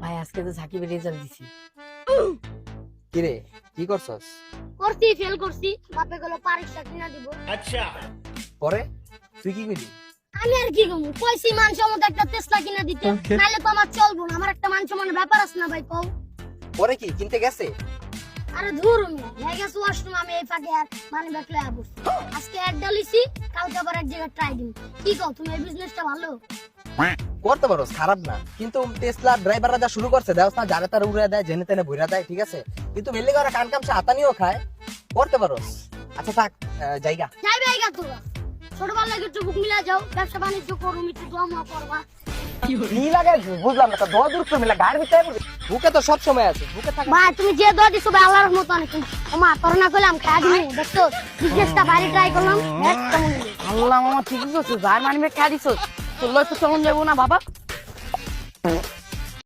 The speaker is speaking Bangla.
ভাই আজকে তো সাকিবের রেজাল্ট দিছি। কিরে কি করছস? করছি ফেল করছি, বাপে গেল পরীক্ষা কিনা দিব। পরে তুই কি করলি? আমি আর কি করবো, কইছি মানসম্মত একটা টেসলা কিনা দিতে, নাহলে তো আমার চলবো না। আমার একটা মানসম্মানের ব্যাপার আছে না ভাই, কও। পরে কি কিনতে গেছে? আরে ধুর হয়ে গেছে ওয়াশরুম, আমি এই ফাঁকে আর মানে ব্যাকলে আবুছি। আজকে এক ডালিছি, কালকে আবার এক জায়গায় ট্রাই দিন। কি কও তুমি, এই বিজনেসটা ভালো? করতে পারোস, খারাপ না, কিন্তু টেসলা ড্রাইভাররা যা শুরু করছে দেওস না, যারা তারা উড়ে দেয়, জেনে তেনে ভইরা দেয়, ঠিক আছে, কিন্তু মেলে করে কান কামছে হাতানিও খায়। করতে পারোস। আচ্ছা থাক, জায়গা যাইবে এই গা তোরা ছোটবেলা একটু বুক মিলা যাও, ব্যবসা বাণিজ্য করুম, একটু দোয়া করবা। কি লাগাই বুঝলাম না, তো দশ দূর মিলা গাড়ি ভিতরে বুকে তো সব সময় আছে, বুকে থাকা। ভাই তুমি যে দোয়া দিছো ভাই, আল্লাহর রহমত অনেক। ওমা তোর না কইলাম খাই দিই, দেখছো বিজনেসটা বাইরে ট্রাই করলাম, একদম আল্লাহ মামা ঠিকই করছিস, ভাই মানিবে খেয়া দিছিস, তোর লয় তো চলন যাবো না বাবা।